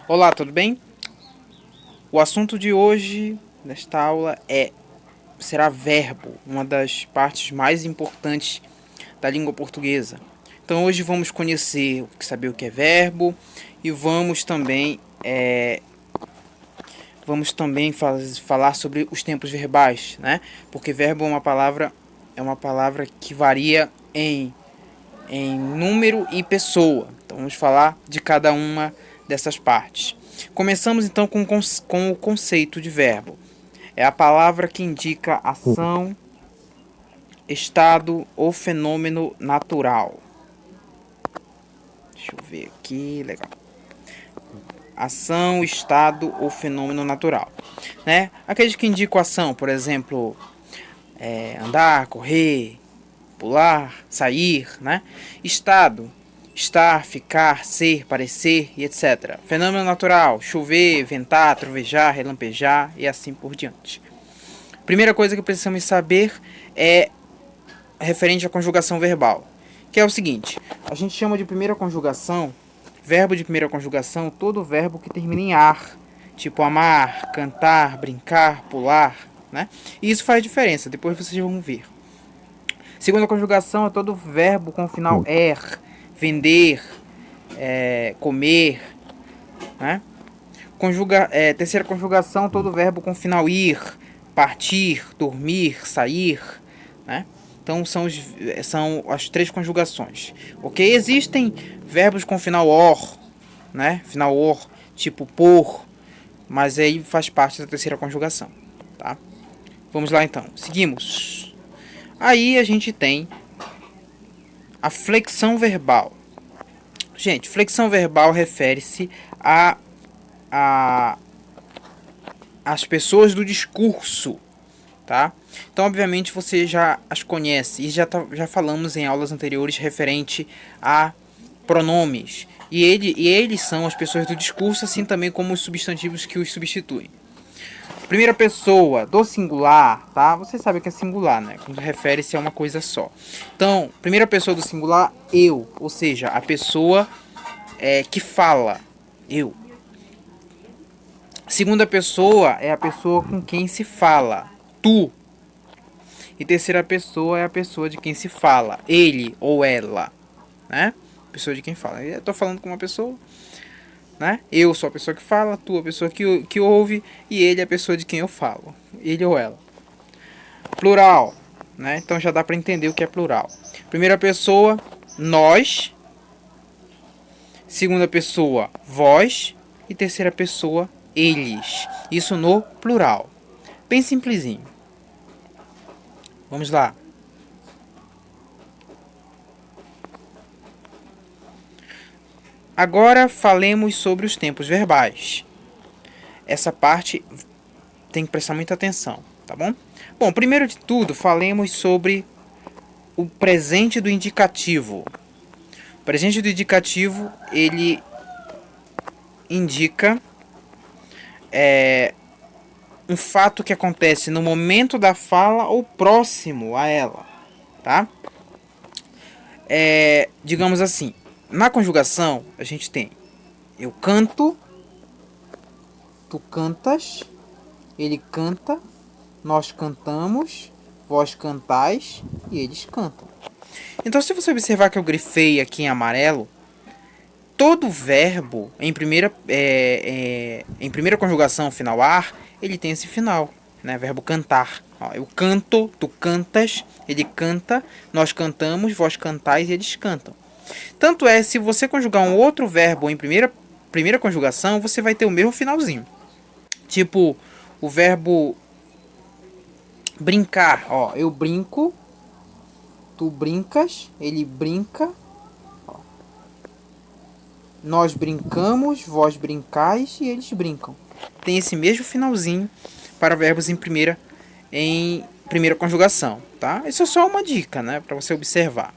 Olá, tudo bem? O assunto de hoje, nesta aula, será verbo, uma das partes mais importantes da língua portuguesa. Então hoje vamos saber o que é verbo e falar sobre os tempos verbais, né? Porque verbo é uma palavra que varia em número e pessoa. Então vamos falar de cada uma dessas partes. Começamos então com o conceito de verbo. É a palavra que indica ação, estado ou fenômeno natural. Deixa eu ver aqui, legal. Ação, estado ou fenômeno natural, né? Aqueles que indicam ação, por exemplo, andar, correr, pular, sair, né? Estado, estar, ficar, ser, parecer e etc. Fenômeno natural, chover, ventar, trovejar, relampejar e assim por diante. Primeira coisa que precisamos saber é referente à conjugação verbal, que é o seguinte: a gente chama de primeira conjugação, verbo de primeira conjugação, todo verbo que termina em ar, tipo amar, cantar, brincar, pular, né? E isso faz diferença, depois vocês vão ver. Segunda conjugação é todo verbo com o final er, vender, comer, né? Terceira conjugação, todo verbo com o final ir, partir, dormir, sair, né? Então são as três conjugações. Ok? Existem verbos com final or, né? Final or, tipo por, mas aí faz parte da terceira conjugação, tá? Vamos lá então. Seguimos. Aí a gente tem a flexão verbal. Gente, flexão verbal refere-se a as pessoas do discurso, tá? Então, obviamente, você já as conhece e já falamos em aulas anteriores referente a pronomes. E eles são as pessoas do discurso, assim também como os substantivos que os substituem. Primeira pessoa do singular, tá? Você sabe que é singular, né? Quando refere-se a uma coisa só. Então, primeira pessoa do singular, eu. Ou seja, a pessoa que fala, eu. Segunda pessoa é a pessoa com quem se fala, tu. E terceira pessoa é a pessoa de quem se fala, ele ou ela, né? Pessoa de quem fala. Eu tô falando com uma pessoa, né? Eu sou a pessoa que fala, tu a pessoa que ouve e ele é a pessoa de quem eu falo, ele ou ela. Plural, né? Então já dá para entender o que é plural. Primeira pessoa, nós. Segunda pessoa, vós. E terceira pessoa, eles. Isso no plural. Bem simplesinho. Vamos lá. Agora falemos sobre os tempos verbais. Essa parte tem que prestar muita atenção, tá bom? Bom, primeiro de tudo, falemos sobre o presente do indicativo. O presente do indicativo, ele indica um fato que acontece no momento da fala ou próximo a ela, tá? Digamos assim, na conjugação, a gente tem eu canto, tu cantas, ele canta, nós cantamos, vós cantais e eles cantam. Então, se você observar que eu grifei aqui em amarelo, todo verbo em primeira conjugação final ar, ele tem esse final, né? Verbo cantar. Ó, eu canto, tu cantas, ele canta, nós cantamos, vós cantais e eles cantam. Tanto é, se você conjugar um outro verbo em primeira conjugação, você vai ter o mesmo finalzinho. Tipo, o verbo brincar. Ó, eu brinco, tu brincas, ele brinca, ó. Nós brincamos, vós brincais e eles brincam. Tem esse mesmo finalzinho para verbos em primeira conjugação, tá? Isso é só uma dica, né, para você observar.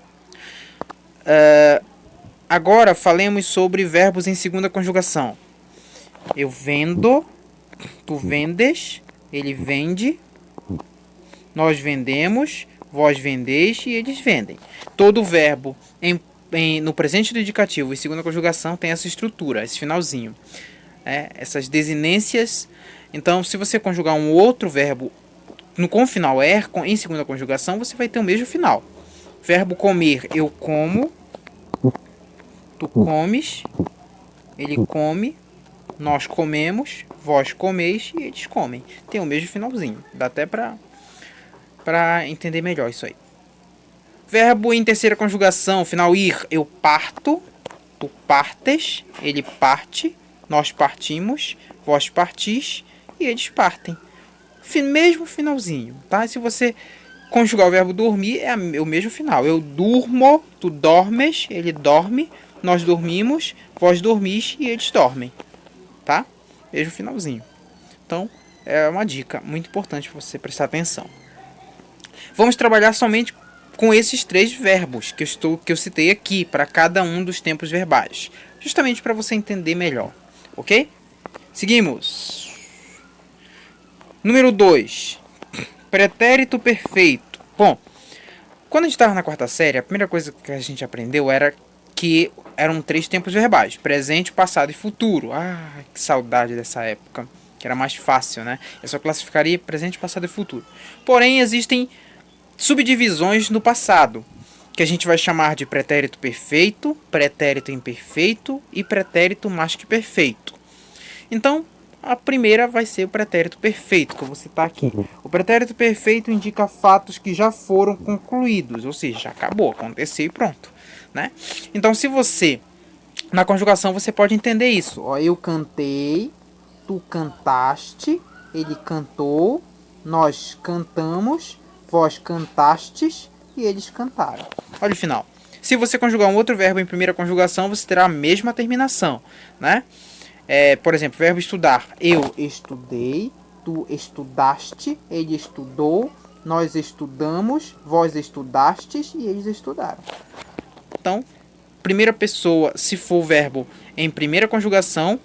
Agora falemos sobre verbos em segunda conjugação. Eu vendo, tu vendes, ele vende, nós vendemos, vós vendeis e eles vendem. Todo verbo no presente do indicativo e segunda conjugação tem essa estrutura, esse finalzinho. né? Essas desinências. Então, se você conjugar um outro verbo com o final er, em segunda conjugação, você vai ter o mesmo final. Verbo comer, eu como, tu comes, ele come, nós comemos, vós comeis e eles comem. Tem o mesmo finalzinho. Dá até pra entender melhor isso aí. Verbo em terceira conjugação, final ir, eu parto, tu partes, ele parte, nós partimos, vós partis e eles partem. Mesmo finalzinho, tá? Se você conjugar o verbo dormir, é o mesmo final. Eu durmo, tu dormes, ele dorme, nós dormimos, vós dormis e eles dormem, tá? Mesmo finalzinho. Então, é uma dica muito importante para você prestar atenção. Vamos trabalhar somente com esses 3 verbos que eu citei aqui para cada um dos tempos verbais, justamente para você entender melhor, ok? Seguimos. Número 2. Pretérito perfeito. Bom, quando a gente estava na quarta série, a primeira coisa que a gente aprendeu era que eram 3 tempos verbais: presente, passado e futuro. Ah, que saudade dessa época, que era mais fácil, né? Eu só classificaria presente, passado e futuro. Porém, existem subdivisões no passado, que a gente vai chamar de pretérito perfeito, pretérito imperfeito e pretérito mais que perfeito. Então, a primeira vai ser o pretérito perfeito, que eu vou citar aqui. O pretérito perfeito indica fatos que já foram concluídos, ou seja, já acabou, aconteceu e pronto, né? Então, se você, na conjugação, você pode entender isso. Ó, eu cantei, tu cantaste, ele cantou, nós cantamos, vós cantastes e eles cantaram. Olha o final. Se você conjugar um outro verbo em primeira conjugação, você terá a mesma terminação, né? Por exemplo, verbo estudar. Eu estudei, tu estudaste, ele estudou, nós estudamos, vós estudastes e eles estudaram. Então, primeira pessoa, se for o verbo em primeira conjugação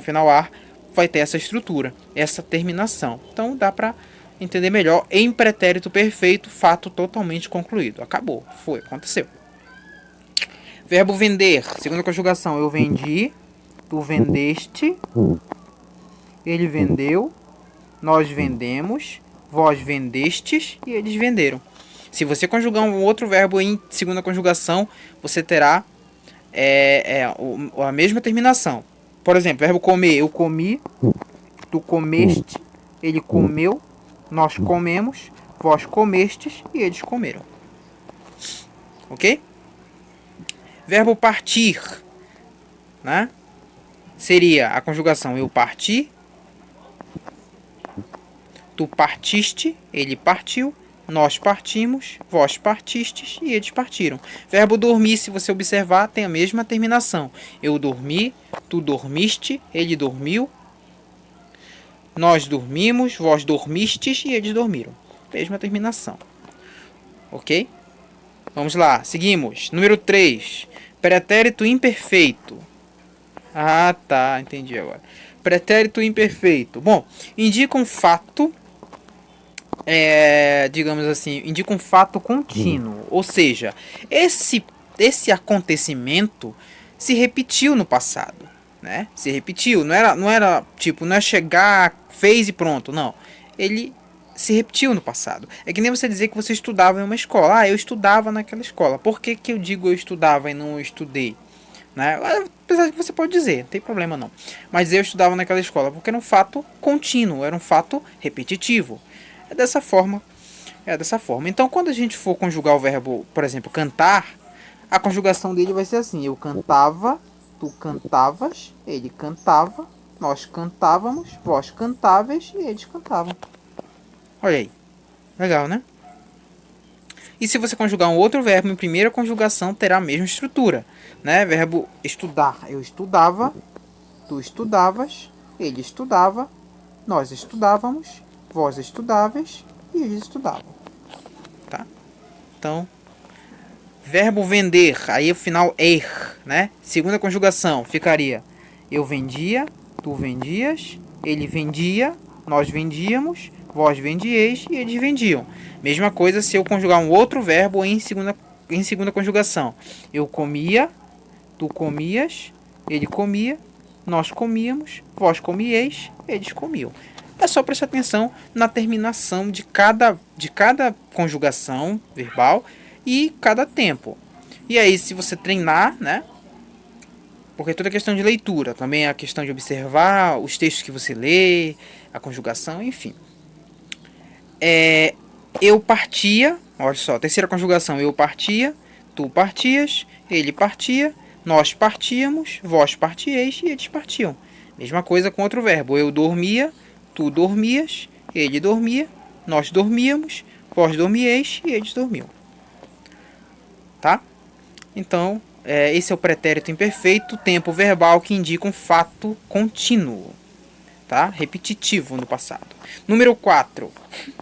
final ar, vai ter essa estrutura, essa terminação. Então, dá para entender melhor. Em pretérito perfeito, fato totalmente concluído. Acabou, foi, aconteceu. Verbo vender, segunda conjugação. Eu vendi, tu vendeste, ele vendeu, nós vendemos, vós vendestes e eles venderam. Se você conjugar um outro verbo em segunda conjugação, você terá a mesma terminação. Por exemplo, verbo comer, eu comi, tu comeste, ele comeu, nós comemos, vós comestes e eles comeram. Ok? Verbo partir, né? Seria a conjugação eu parti, tu partiste, ele partiu, nós partimos, vós partistes e eles partiram. Verbo dormir, se você observar, tem a mesma terminação. Eu dormi, tu dormiste, ele dormiu, nós dormimos, vós dormistes e eles dormiram. Mesma terminação. Ok? Vamos lá, seguimos. Número 3. Pretérito imperfeito. Ah, tá, entendi agora. Pretérito imperfeito. Bom, indica um fato, digamos assim, indica um fato contínuo. Ou seja, esse acontecimento se repetiu no passado, né? Se repetiu, não era tipo, não é chegar, fez e pronto, não. Ele se repetiu no passado. É que nem você dizer que você estudava em uma escola. Ah, eu estudava naquela escola. Por que eu digo eu estudava e não eu estudei? Né? Apesar de que você pode dizer, não tem problema não. Mas eu estudava naquela escola porque era um fato contínuo, era um fato repetitivo. É dessa forma. Então, quando a gente for conjugar o verbo, por exemplo, cantar, a conjugação dele vai ser assim: eu cantava, tu cantavas, ele cantava, nós cantávamos, vós cantáveis e eles cantavam. Olha aí. Legal, né? E se você conjugar um outro verbo em primeira conjugação, terá a mesma estrutura, né? Verbo estudar. Eu estudava, tu estudavas, ele estudava, nós estudávamos, vós estudáveis e eles estudavam. Tá? Então, verbo vender. Aí o final er, né? Segunda conjugação ficaria: eu vendia, tu vendias, ele vendia, nós vendíamos, vós vendieis e eles vendiam. Mesma coisa se eu conjugar um outro verbo em segunda conjugação. Eu comia, tu comias, ele comia, nós comíamos, vós comieis, eles comiam. É só prestar atenção na terminação de cada conjugação verbal e cada tempo. E aí, se você treinar, né? Porque toda a questão de leitura, também a questão de observar os textos que você lê, a conjugação, enfim. Eu partia, olha só, terceira conjugação, eu partia, tu partias, ele partia, nós partíamos, vós partieis e eles partiam. Mesma coisa com outro verbo, eu dormia, tu dormias, ele dormia, nós dormíamos, vós dormieis e eles dormiam. Tá? Então, esse é o pretérito imperfeito, tempo verbal que indica um fato contínuo, tá? Repetitivo no passado. Número 4.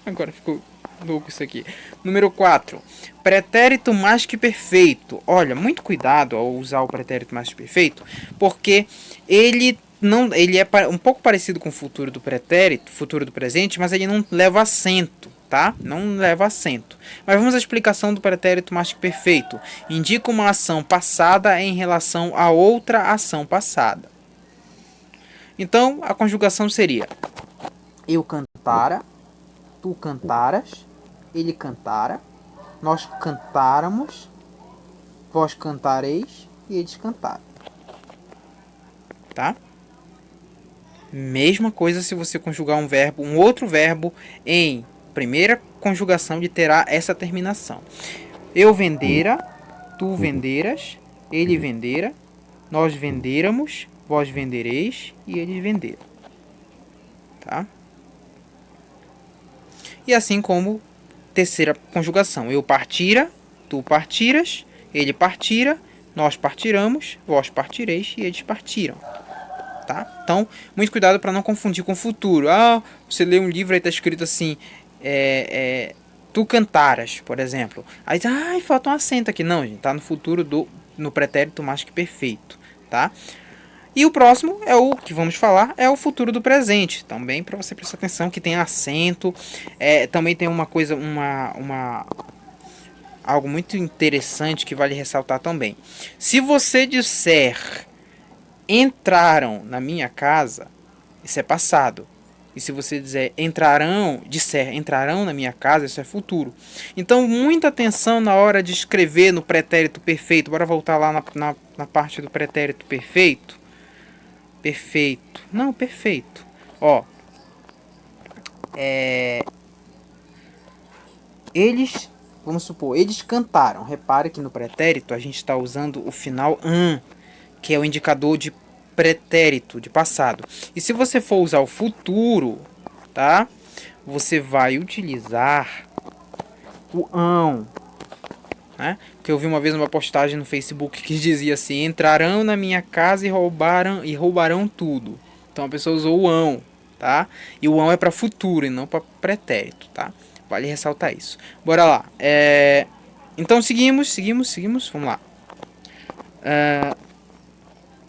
Agora ficou louco isso aqui. Número 4. Pretérito mais que perfeito. Olha, muito cuidado ao usar o pretérito mais que perfeito, porque ele é um pouco parecido com o futuro do pretérito, futuro do presente, mas ele não leva acento, tá? Não leva acento. Mas vamos à explicação do pretérito mais que perfeito. Indica uma ação passada em relação a outra ação passada. Então, a conjugação seria: eu cantara, tu cantaras, ele cantara, nós cantáramos, vós cantareis e eles cantaram. Tá? Mesma coisa se você conjugar um outro verbo em primeira conjugação de terá essa terminação. Eu vendera, tu venderas, ele vendera, nós venderamos, vós vendereis e eles venderam. Tá? E assim como terceira conjugação. Eu partira, tu partiras, ele partira, nós partiramos, vós partireis e eles partiram. Tá? Então, muito cuidado para não confundir com o futuro. Você lê um livro e está escrito assim, tu cantaras, por exemplo. Aí, falta um acento aqui. Não, gente, tá no futuro no pretérito mais que perfeito, tá? E o próximo é o que vamos falar, é o futuro do presente. Também para você prestar atenção que tem acento. Também tem uma coisa, algo muito interessante que vale ressaltar também. Se você disser entraram na minha casa, isso é passado. E se você disser entrarão na minha casa, isso é futuro. Então, muita atenção na hora de escrever no pretérito perfeito. Bora voltar lá na parte do pretérito perfeito. Perfeito. Não, perfeito. Eles, vamos supor, eles cantaram. Repare que no pretérito a gente está usando o final an, que é o indicador de pretérito, de passado. E se você for usar o futuro, tá? Você vai utilizar o ão, né? Que eu vi uma vez uma postagem no Facebook que dizia assim: entrarão na minha casa e roubarão tudo. Então a pessoa usou o ão, tá? E o ão é para futuro e não para pretérito, tá? Vale ressaltar isso. Bora lá. Então seguimos. Vamos lá.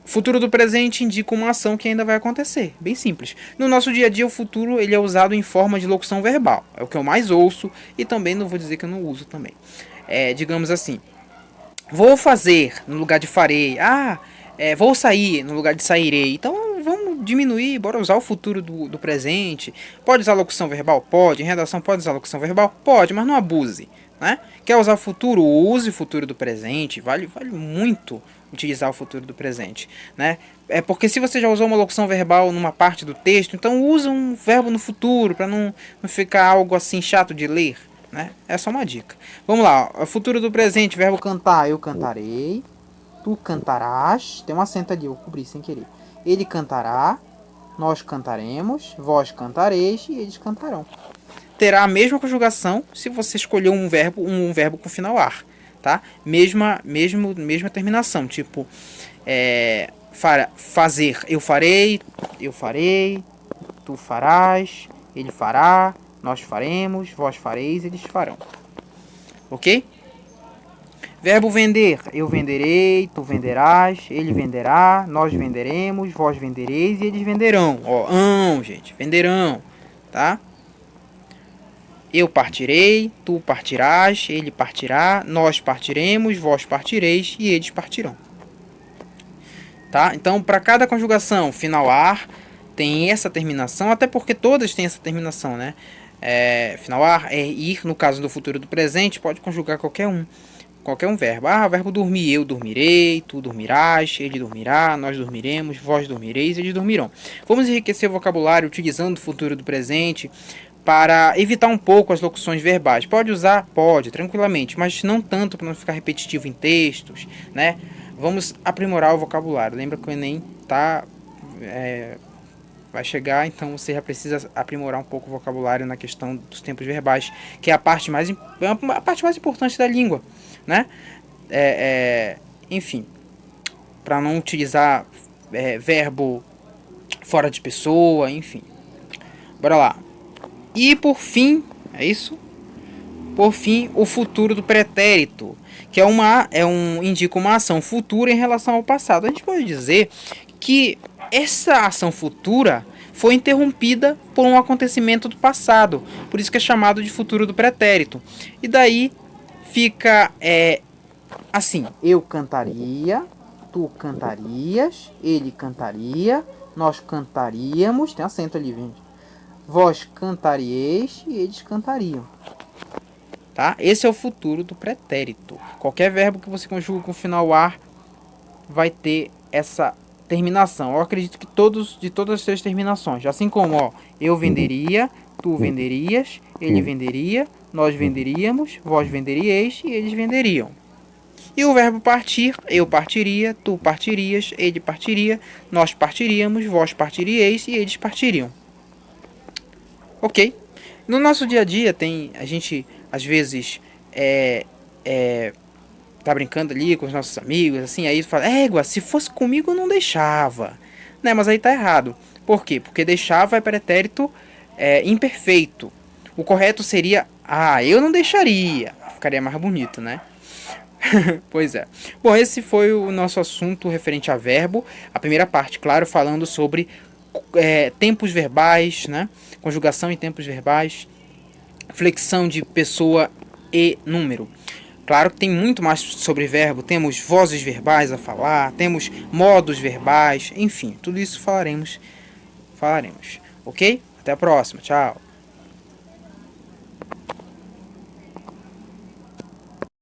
Futuro do presente indica uma ação que ainda vai acontecer. Bem simples. No nosso dia a dia, o futuro ele é usado em forma de locução verbal. É o que eu mais ouço e também não vou dizer que eu não uso também. Digamos assim. Vou fazer no lugar de farei. Vou sair no lugar de sairei. Então vamos diminuir, bora usar o futuro do presente. Pode usar locução verbal? Pode. Em redação pode usar locução verbal? Pode, mas não abuse. Né? Quer usar o futuro? Use o futuro do presente. Vale muito utilizar o futuro do presente, né? Porque se você já usou uma locução verbal numa parte do texto, então usa um verbo no futuro para não ficar algo assim chato de ler, né? É só uma dica. Vamos lá, o futuro do presente, verbo cantar, eu cantarei, tu cantarás, tem um acento ali, eu cobri sem querer. Ele cantará, nós cantaremos, vós cantareis e eles cantarão. Terá a mesma conjugação se você escolher um verbo com final ar. Tá? Mesma terminação, tipo fazer, eu farei, tu farás, ele fará, nós faremos, vós fareis, eles farão. Ok? Verbo vender, eu venderei, tu venderás, ele venderá, nós venderemos, vós vendereis e eles venderão. Gente, venderão, tá? Eu partirei, tu partirás, ele partirá, nós partiremos, vós partireis e eles partirão. tá? Então, para cada conjugação final ar tem essa terminação, até porque todas têm essa terminação, né? Final ar é ir, no caso do futuro do presente, pode conjugar qualquer um verbo. O verbo dormir, eu dormirei, tu dormirás, ele dormirá, nós dormiremos, vós dormireis, eles dormirão. Vamos enriquecer o vocabulário utilizando o futuro do presente para evitar um pouco as locuções verbais. Pode usar? Pode, tranquilamente, mas não tanto para não ficar repetitivo em textos, né? Vamos aprimorar o vocabulário. Lembra que o Enem vai chegar, então você já precisa aprimorar um pouco o vocabulário na questão dos tempos verbais, que é a parte mais importante da língua, né? Enfim, para não utilizar verbo fora de pessoa, enfim. Bora lá. E por fim, é isso? Por fim, o futuro do pretérito, que indica uma ação futura em relação ao passado. A gente pode dizer que essa ação futura foi interrompida por um acontecimento do passado, por isso que é chamado de futuro do pretérito. E daí fica assim: eu cantaria, tu cantarias, ele cantaria, nós cantaríamos, tem acento ali, gente. Vós cantarieis e eles cantariam. Tá? Esse é o futuro do pretérito. Qualquer verbo que você conjugue com o final ar vai ter essa terminação. Eu acredito que de todas as três terminações. Assim como, eu venderia, tu venderias, ele venderia, nós venderíamos, vós venderieis e eles venderiam. E o verbo partir, eu partiria, tu partirias, ele partiria, nós partiríamos, vós partirieis e eles partiriam. Ok? No nosso dia a dia a gente às vezes tá brincando ali com os nossos amigos, assim, aí fala, se fosse comigo eu não deixava. Né, mas aí tá errado. Por quê? Porque deixava é pretérito imperfeito. O correto seria, eu não deixaria. Ficaria mais bonito, né? Pois é. Bom, esse foi o nosso assunto referente a verbo. A primeira parte, claro, falando sobre tempos verbais, né? Conjugação em tempos verbais, flexão de pessoa e número. Claro que tem muito mais sobre verbo, temos vozes verbais a falar, temos modos verbais, enfim, tudo isso falaremos. Ok? Até a próxima, tchau.